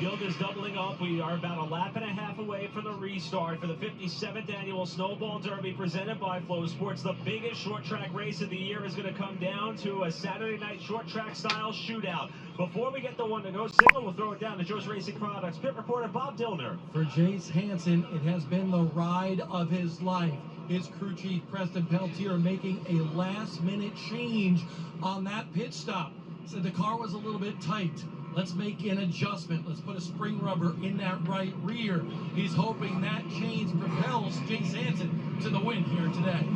Field is doubling up. We are about a lap and a half away from the restart for the 57th annual Snowball Derby presented by Flow Sports. The biggest short track race of the year is going to come down to a Saturday night short track style shootout. Before we get the one to go signal, we'll throw it down to Joe's Racing Products pit reporter Bob Dillner. For Jace Hansen, it has been the ride of his life. His crew chief Preston Peltier making a last minute change on that pit stop. Said the car was a little bit tight. Let's make an adjustment. Let's put a spring rubber in that right rear. He's hoping that change propels Jace Hansen to the win here today.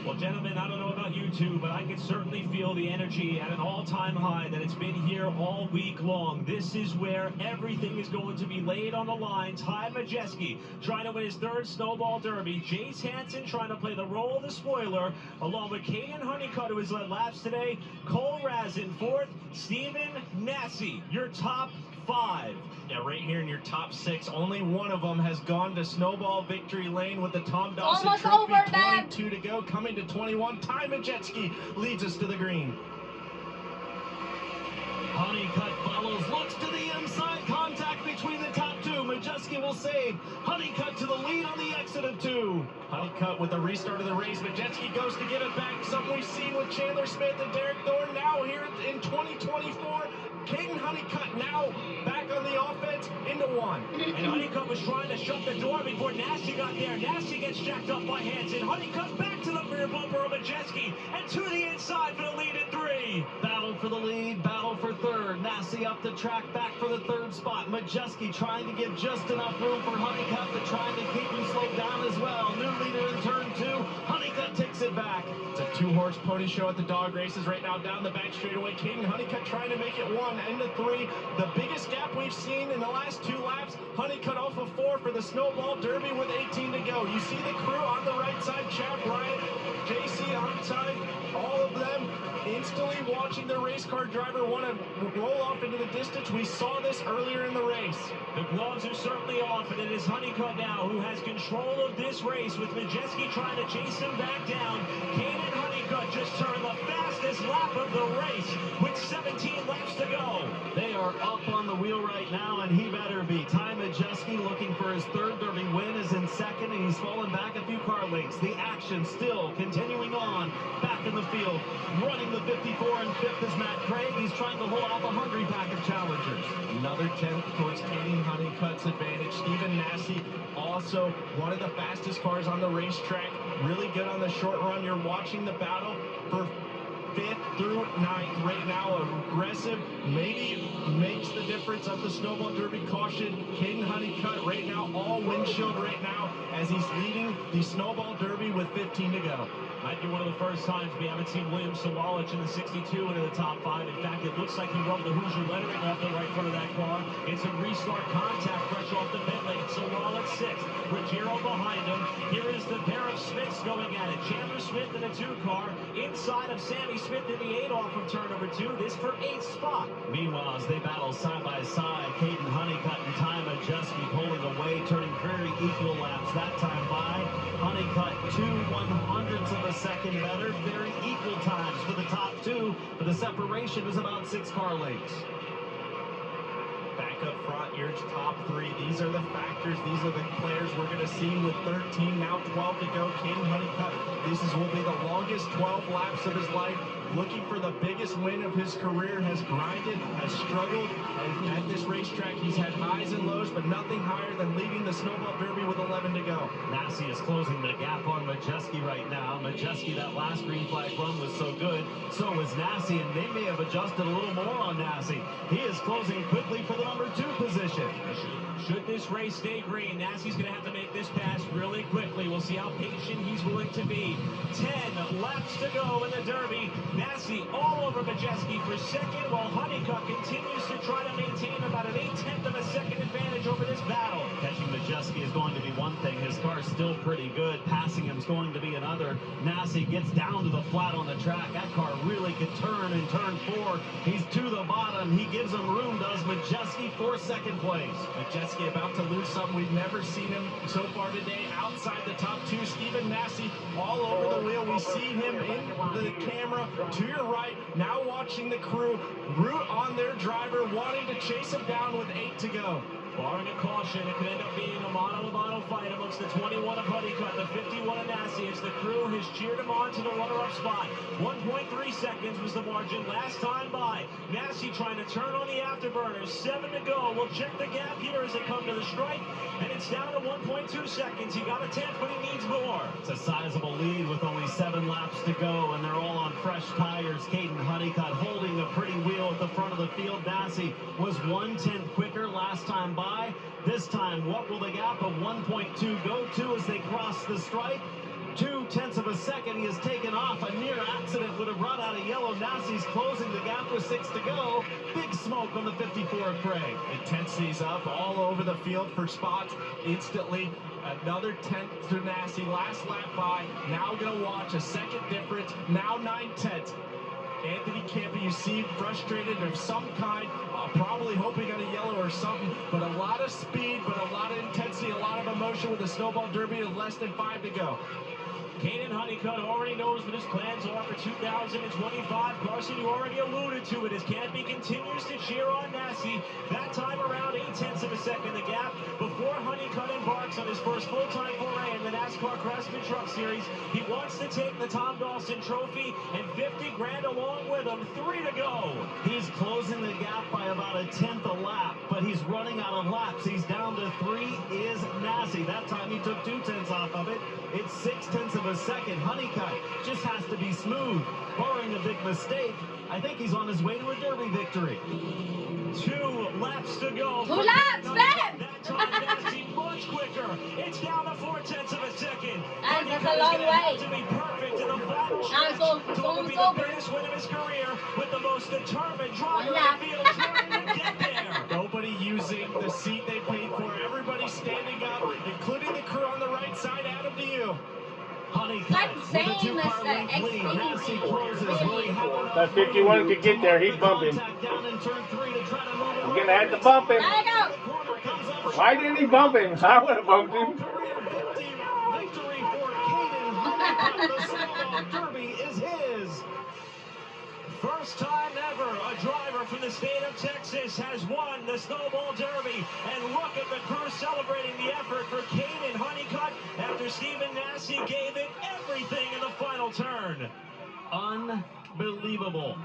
Well, gentlemen, I don't know about you two, but I can certainly feel the energy at an all-time high that it's been here all week long. This is where everything is going to be laid on the line. Ty Majeski trying to win his third Snowball Derby. Jace Hansen trying to play the role of the spoiler, along with Caden Honeycutt, who has led laps today. Cole Razin fourth. Stephen Nasse, your top five. Yeah, right here in your top six. Only one of them has gone to Snowball Victory Lane with the Tom Dawson Almost Trophy. over, man. 22 to go. Coming to 21. Ty Majeski leads us to the green. Honeycutt follows, looks to the inside. Contact between the top two. Majeski will save. Honeycutt to the lead on the exit of two. Honeycutt with the restart of the race. Majeski goes to give it back. Something we've seen with Chandler Smith and Derek Thorne. Now here in 2024. Caden Honeycutt now back on the offense into one. And Honeycutt was trying to shut the door before Nasse got there. Nasse gets jacked up by Hansen. Honeycutt back to the rear bumper of Majeski and to the inside for the lead at three. Battle for the lead, battle for third. Nasse up the track, back for the third spot. Majeski trying to give just enough room for Honeycutt, but trying to keep him slowed down as well. New leader in turn two. Honeycutt takes it back. It's a two-horse pony show at the dog races right now down the back straightaway. Caden Honeycutt trying to make it one. Into three. The biggest gap we've seen in the last two laps. Honeycutt off of four for the Snowball Derby with 18 to go. You see the crew on the right side, Chad Bryant, JC outside, all of them instantly watching the race car driver want to roll off into the distance. We saw this earlier in the race. The gloves are certainly off, and it is Honeycutt now who has control of this race, with Majeski trying to chase him back down. Caden Honeycutt just turned the fastest lap of the race with 17 laps to go. They are up on the wheel right now, and he better be. Ty Majeski looking for his third Derby win is in second, and he's fallen back a few car lengths. The action still continuing on back in the field. Running the 54 and fifth is Matt Craig. He's trying to hold off a hungry pack of challengers. Another 10th towards Caden Honeycutt's advantage. Stephen Nasse, also one of the fastest cars on the racetrack. Really good on the short run. You're watching the battle for 5th through 9th right now. Aggressive, maybe makes the difference of the Snowball Derby caution. Caden Honeycutt right now, all windshield right now as he's leading the Snowball Derby with 15 to go. Might be one of the first times we haven't seen William Sawalich in the 62 into the top five. In fact, it looks like he rubbed the Hoosier lettering off the right front of that car. It's a restart contact fresh off the pit lane. Sawalich sixth. Ruggiero behind him. Here is the pair of Smiths going at it. Chandler Smith in a 2 car. Inside of Sammy Smith in the 8 off of turn number 2. This for 8th spot. Meanwhile, as they battle side by side, Caden Honeycutt and Ty Majeski pulling away, turning very equal laps that time by. Honeycutt 2/100ths of a second better, very equal times for the top two, but the separation is about 6 car lengths. Back up front, your top three. These are the factors. These are the players we're going to see with 13, now 12 to go. Caden Honeycutt, will be the longest 12 laps of his life. Looking for the biggest win of his career, has grinded, has struggled, and at this racetrack he's had highs and lows, but nothing higher than leading the Snowball Derby with 11 to go. Nasse is closing the gap on Majeski right now. Majeski, that last green flag run was so good, so was Nasse, and they may have adjusted a little more on Nasse. He is closing quickly for the number 2 position. Should this race stay green, Nasse's going to have to make this pass really quickly. We'll see how patient he's willing to be. 10 laps to go in the Derby. Nasse all over Majeski for second, while Honeycutt continues to try to maintain about an 1/8 of a second advantage over this battle. Catching Majeski is going to be one thing. His car's still pretty good. Passing him is going to be another. Nasse gets down to the flat on the track. That car really could turn in turn 4. He's to the bottom. He gives him room, does Majeski, for second place. Majeski about to lose something. We've never seen him so far today. Outside the top 2, Stephen Nasse all over the wheel. We see him in the camera to your right. Now now watching the crew root on their driver, wanting to chase him down with 8 to go. Barring a caution, it could end up being a mano-a-mano fight amongst the 21 of Honeycutt, the 51 of Nassy, as the crew has cheered him on to the runner-up spot. 1.3 seconds was the margin last time by. Nassy trying to turn on the afterburners. 7 to go. We'll check the gap here as they come to the strike, and it's down to 1.2 seconds. He got a 10th, but he needs more. It's a sizable lead with only 7 laps to go, and they're all on fresh tires. Caden Honeycutt holding a pretty wheel at the front of the field. Nassy was 1/10 quicker last time by. This time, what will the gap of 1.2 go to as they cross the stripe? 0.2 of a second. He has taken off. A near accident would have run out of yellow. Nassy's closing the gap with 6 to go. Big smoke on the 54 of Craig. Intensity's up all over the field for spots instantly. Another 10th to Nassy. Last lap by. Now going to watch a second difference. Now 9/10. Anthony Campi, you see, frustrated of some kind, probably hoping on a yellow or something, but a lot of speed, but a lot of intensity, a lot of emotion with the Snowball Derby with less than 5 to go. Caden Honeycutt already knows what his plans are for 2025. Carson, you already alluded to it as Campi continues to cheer on Nassy. That time around 0.8 of a second the gap before Honeycutt embarks on his first full-time foray in the NASCAR Craftsman Truck Series. He wants to take the Tom Dawson Trophy and 50 grand along with him. 3 to go. He's closing the gap by about 1/10 a lap, but he's running out of laps. He's down to 3 is Nassy. That time he took 2/10 off of it. It's 0.6 of a second. Honeycutt just has to be smooth, barring a big mistake. I think he's on his way to a Derby victory. 2 laps to go. 2 laps, babe! That time Nassy much quicker. It's down to 0.4 of a second. That's a long way. To be perfect in the final stretch. So To almost be the over. biggest win of his career with the most determined driver in lap. the field trying to get there. Nobody using the seat they paid for. Everybody standing up, including the crew on the right side. Adam, to you. Honeycutt Like with a same 2-car as length the lead. Nassy Xfinity. closes. Will he have enough That 51 could get there. He'd bump him. contact down in turn 3 to try to move it. You're gonna have to bump him. There you go. The corner comes up. Why didn't he bump him? I would have bumped him. Career victory for Caden Honeycutt. The Snowball Derby is his. First time ever a driver from the state of Texas has won the Snowball Derby. And look at the crew celebrating the effort for Caden Honeycutt after Stephen Nassy gave it everything in the final turn. Unbelievable.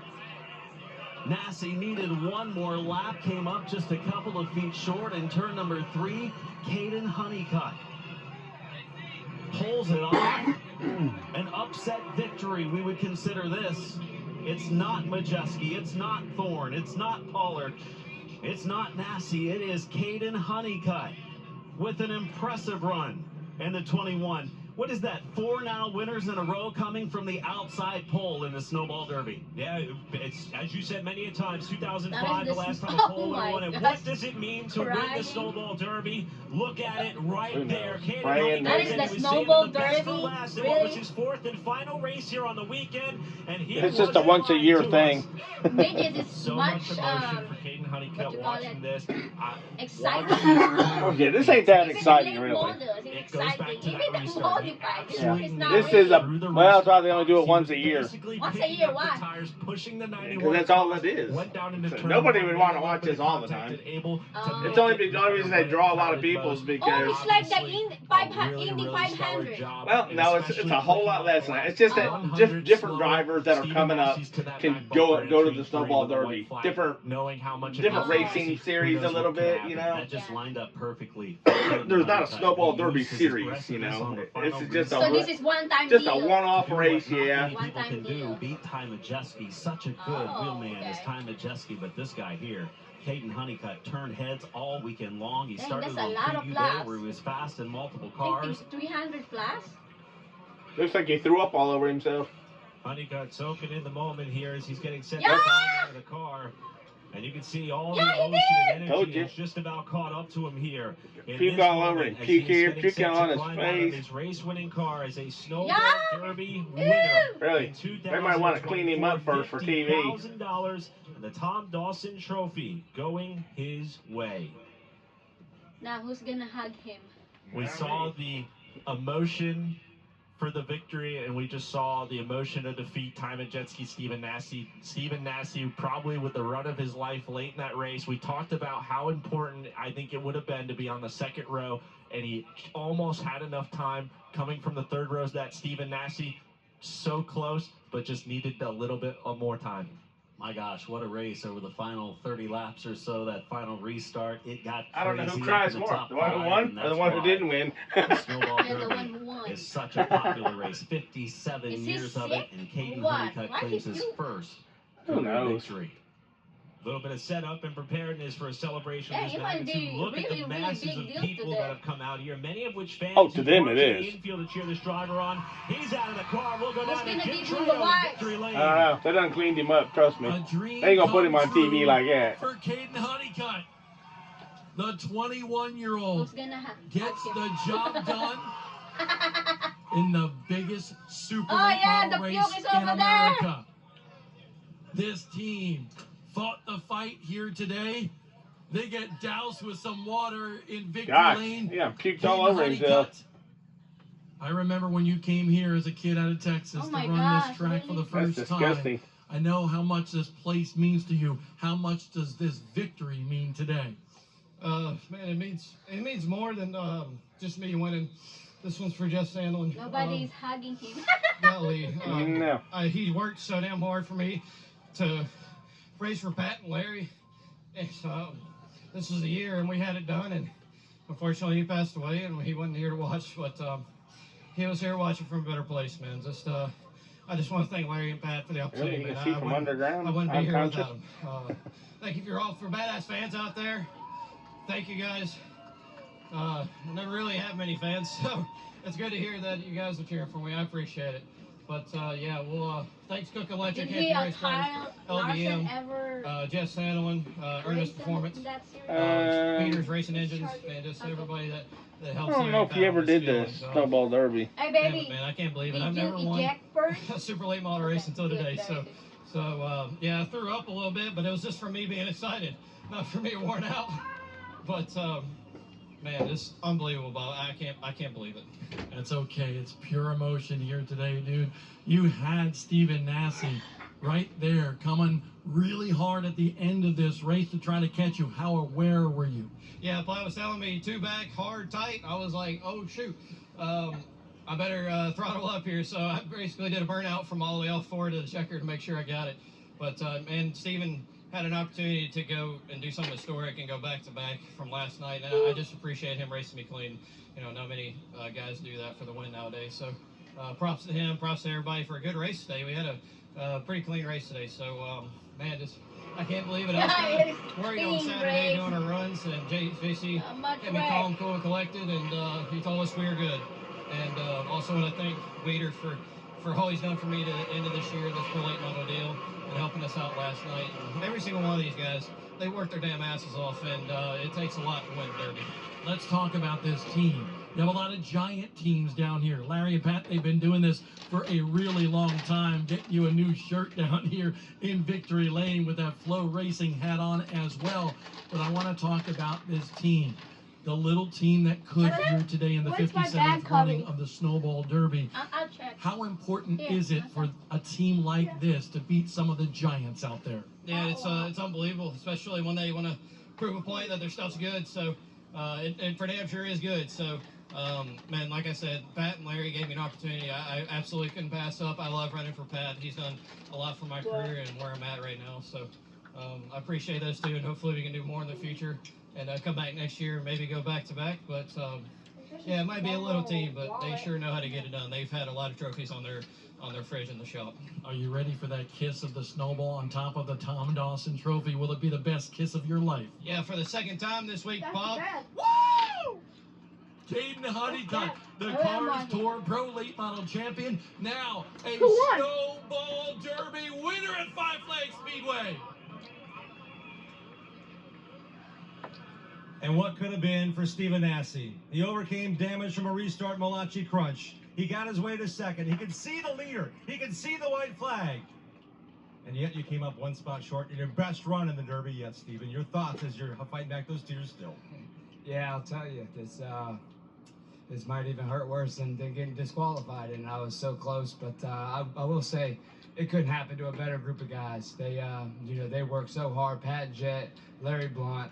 Nassy needed 1 more lap, came up just a couple of feet short in turn number 3. Caden Honeycutt pulls it off. An upset victory, we would consider this. It's not Majeski, it's not Thorne, it's not Pollard, it's not Nassy, it is Caden Honeycutt with an impressive run. And the 21. What is that? 4 now winners in a row coming from the outside pole in the Snowball Derby. Yeah, it's as you said many a times, That 2005, is the last time a oh pole winner my won it. gosh. What does it mean to win Crying. the Snowball Derby? Look at it right Who there. knows? Caden Brian Honeycutt knows. said That he is was the saving Snowball the best for Derby? last in what was Really? his 4th and final race here on the weekend, and he It's just was a in once a line year to thing. us. Midget is So much much emotion for Caden what Honeycutt you call watching it? this. exciting. Oh, yeah, this ain't that It's exciting, late really. models. It's It goes back exciting. to that Even the restart. He modified. This Yeah. is not This really. is a, well, that's why they only do it once a year. Basically Once a picking year, up the why? tires, pushing the 91. Because that's all it is. Went down into turn Nobody 1, would want to made a watch little this bit all of the contact time. and able to Oh. make It's only it the only reason they draw a lot of people is Oh, because. it's like the Obviously, Indy a 500. really, Indy really stellar 500. job, Well, and no, it's especially a whole lot less than that. It's just that just different drivers that are coming up can go to the Snowball Derby. Different knowing how much different Oh. racing series a little bit, you know. That just lined up perfectly. There's not a Snowball Derby series, you know. It's just So this is one time just deal. a one-off race, Not yeah. many people One-time can do deal. beat Ty Majeski. Such a good Oh, wheelman is okay. Ty Majeski, but this guy here, Caden Honeycutt, turned heads all weekend long. He Dang, started that's a on lot of preview day laps. where he was fast in multiple I think cars. it's 300 plus. Looks like he threw up all over himself. Honeycutt soaking in the moment here as he's getting set Yeah! to climb out of the car. And you can see all Yeah, the he ocean and Told energy you. is just about caught up to him here. In Puke this all over moment, him. as Puke he's here, getting puke set to on his climb out of face. his race-winning car as a Snowball Yeah! Derby Ew! winner. Really? In They might want to clean him up first for TV. $50,000 and the Tom Dawson Trophy going his way. Now who's gonna hug him? We saw the emotion for the victory, and we just saw the emotion of defeat. Time and jet ski Stephen Nasse probably with the run of his life late in that race. We talked about how important I think it would have been to be on the second row, and he almost had enough time coming from the third rows. That Stephen Nasse, so close, but just needed a little bit of more time. My gosh, what a race over the final 30 laps or so, that final restart. It got crazy. I don't know who cries the more, the one who won or the one who didn't win. Snowball Derby is such a popular race. 57 years of it, and Caden Honeycutt claims his first victory. A little bit of setup and preparedness for a celebration of this magnitude. Look at the masses of people that have come out here, many of which fans to them it is. The infield to cheer this driver on. He's out of the car. We'll go down to victory lane. They done cleaned him up, trust me. They ain't gonna put him on TV like that. For Caden Honeycutt, the 21-year-old gets the job done in the biggest super late model race in America. This team fought the fight here today. They get doused with some water in victory lane. Yeah, puked all over himself. I remember when you came here as a kid out of Texas to run this track for the first time. I know how much this place means to you. How much does this victory mean today? Man, it means more than just me winning. This one's for Jeff Sandlin. Nobody's hugging him. Golly, No. He worked so damn hard for me to race for Pat and Larry. And this was the year, and we had it done. And unfortunately, he passed away, and he wasn't here to watch. But he was here watching from a better place, man. I just want to thank Larry and Pat for the opportunity. Really? I wouldn't be here without them. Thank you for all for badass fans out there. Thank you guys. I never really have many fans, so it's good to hear that you guys are cheering for me. I appreciate it. But yeah, well, thanks Cook Electric, LDM, Jeff Sandlin, Ernest Performance, Peters Racing Engines, and just everybody that helps. I don't know if you ever did the Snowball Derby. Hey baby, man, I can't believe it. I've never won a super late model race until today. So yeah, I threw up a little bit, but it was just for me being excited, not for me worn out. But man, it's unbelievable, Bob. I can't believe it. It's okay. It's pure emotion here today, dude. You had Stephen Nasse right there coming really hard at the end of this race to try to catch you. How aware were you? Yeah, Platt was telling me 2 back, hard, tight. I was like, oh, shoot. I better throttle up here. So I basically did a burnout from all the way off forward to the checker to make sure I got it. But, man, Stephen had an opportunity to go and do something historic and go back-to-back from last night. And I just appreciate him racing me clean. You know, not many guys do that for the win nowadays. So props to him, props to everybody for a good race today. We had a pretty clean race today. So, man, I can't believe it. I was worried on Saturday doing our runs, and JC kept me calm, cool, and collected, and he told us we were good. And also want to thank Wader for all he's done for me to the end of this year, this pro late model deal, and helping us out last night. And every single one of these guys, they work their damn asses off, and it takes a lot to win Derby. Let's talk about this team. You have a lot of giant teams down here. Larry and Pat, they've been doing this for a really long time, getting you a new shirt down here in Victory Lane with that Flow Racing hat on as well. But I want to talk about this team. The little team that could here today in the 57th running of the Snowball Derby. I'll check. How important is it for a team like this to beat some of the giants out there? Yeah, it's unbelievable, especially when they want to prove a point that their stuff's good. So it for damn sure is good. So man, like I said, Pat and Larry gave me an opportunity. I absolutely couldn't pass up. I love running for Pat. He's done a lot for my career and where I'm at right now. So I appreciate those two, and hopefully we can do more in the future and come back next year and maybe go back-to-back. But yeah, it might be a little team, but they sure know how to get it done. They've had a lot of trophies on their fridge in the shop. Are you ready for that kiss of the Snowball on top of the Tom Dawson Trophy? Will it be the best kiss of your life? Yeah, for the second time this week, Bob. Woo! Caden Honeycutt, the Cars Tour Pro Late Model Champion, now a Snowball Derby winner at Five Flags Speedway. And what could have been for Stephen Nasse? He overcame damage from a restart Malachi crunch. He got his way to second. He could see the leader. He could see the white flag. And yet you came up one spot short in your best run in the Derby yet, Stephen. Your thoughts as you're fighting back those tears still? Yeah, I'll tell you, because this might even hurt worse than getting disqualified, and I was so close. But I will say, it couldn't happen to a better group of guys. They, they work so hard. Pat Jett, Larry Blunt,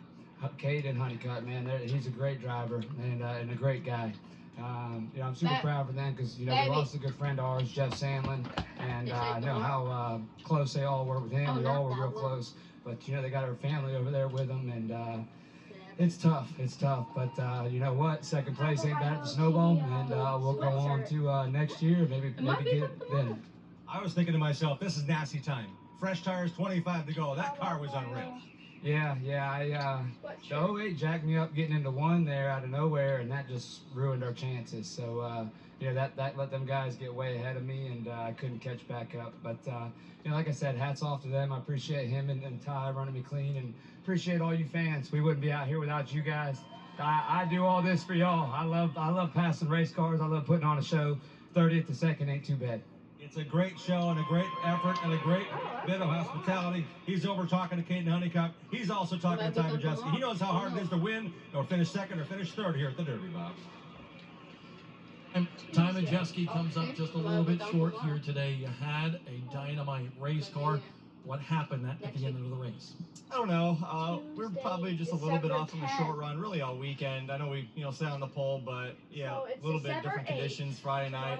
Caden Honeycutt, man, he's a great driver and a great guy. I'm super proud for them because, we lost a good friend of ours, Jeff Sandlin, and I know how close they all were with him. We all were real close, but, they got our family over there with them, and it's tough, but you know what, second place ain't bad at the Snowball, and we'll go on to next year, maybe get it then. I was thinking to myself, this is nasty time. Fresh tires, 25 to go. That car was unreal. Yeah, the 08 jacked me up getting into one there out of nowhere, and that just ruined our chances. So, that let them guys get way ahead of me, and I couldn't catch back up. But, like I said, hats off to them. I appreciate him and Ty running me clean, and appreciate all you fans. We wouldn't be out here without you guys. I do all this for y'all. I love passing race cars. I love putting on a show. 30th to 2nd ain't too bad. It's a great show and a great effort and a great bit of hospitality. He's over talking to Caden Honeycutt. He's also talking to Ty Majeski. He knows how hard it is to win or finish second or finish third here at the Derby, Bob. And Ty Majeski comes up just a little bit short here today. You had a dynamite race car. What happened at the end of the race? I don't know. We're probably just a little bit off on the short run, really all weekend. I know we, sat on the pole, but yeah, a little bit different conditions Friday night.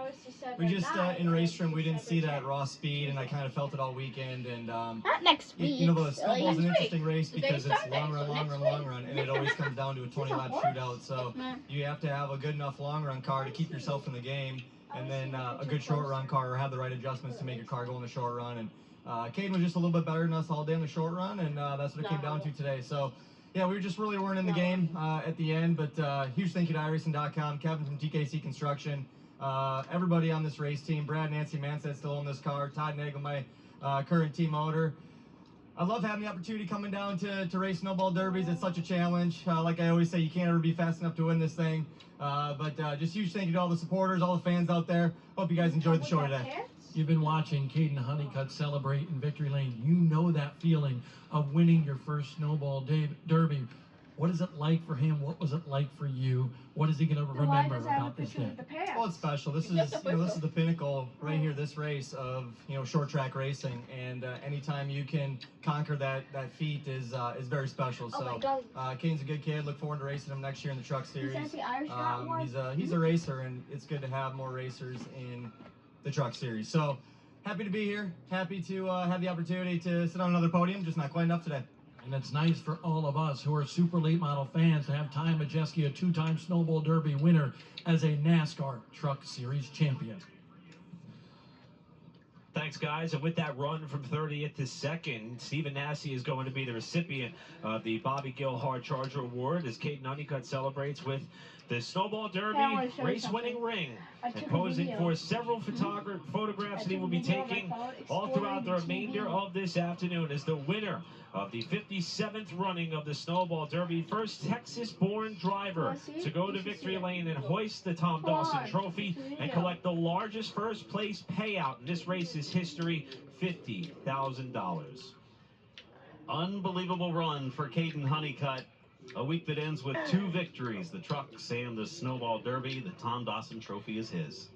We just in race trim, we didn't see that raw speed, and I kind of felt it all weekend. And not next week. The Snowball's an interesting race because it's long run, and it always comes down to a 20-lap shootout. So you have to have a good enough long run car to keep yourself in the game, and then a good short run car or have the right adjustments to make your car go in the short run. And Caden was just a little bit better than us all day in the short run, and that's what it came down to today. So, yeah, we just really weren't in the game at the end, but huge thank you to iRacing.com, Kevin from TKC Construction, everybody on this race team, Brad, Nancy Mansett still in this car, Todd Nagel, my current team owner. I love having the opportunity coming down to race Snowball Derbies. It's such a challenge. Like I always say, you can't ever be fast enough to win this thing. But just huge thank you to all the supporters, all the fans out there. Hope you guys enjoyed the show today. You've been watching Caden Honeycutt celebrate in victory lane. You know that feeling of winning your first Snowball Derby. What is it like for him? What was it like for you? What is he going to remember about this day? Well, it's special. This is this is the pinnacle right here. This race of short track racing, and anytime you can conquer that feat is very special. So Caden's a good kid. Look forward to racing him next year in the Truck Series. He's a racer, and it's good to have more racers in the Truck Series. So happy to be here. Happy to have the opportunity to sit on another podium. Just not quite enough today. And it's nice for all of us who are super late model fans to have Ty Majeski, a two-time Snowball Derby winner, as a NASCAR Truck Series champion. Thanks, guys. And with that run from 30th to 2nd, Stephen Nasse is going to be the recipient of the Bobby Gill Hard Charger Award as Caden Honeycutt celebrates with the Snowball Derby race-winning ring, and posing for several photographs that he will be taking all throughout the remainder of this afternoon as the winner of the 57th running of the Snowball Derby, first Texas-born driver to go to victory lane and hoist the Tom Dawson Trophy and collect the largest first-place payout in this race's history, $50,000. Unbelievable run for Caden Honeycutt. A week that ends with 2 victories, the Trucks and the Snowball Derby. The Tom Dawson Trophy is his.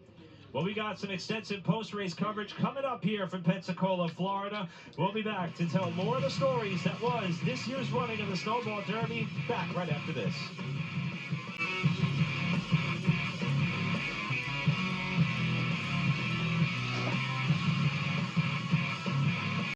Well, we got some extensive post-race coverage coming up here from Pensacola, Florida. We'll be back to tell more of the stories that was this year's running of the Snowball Derby. Back right after this.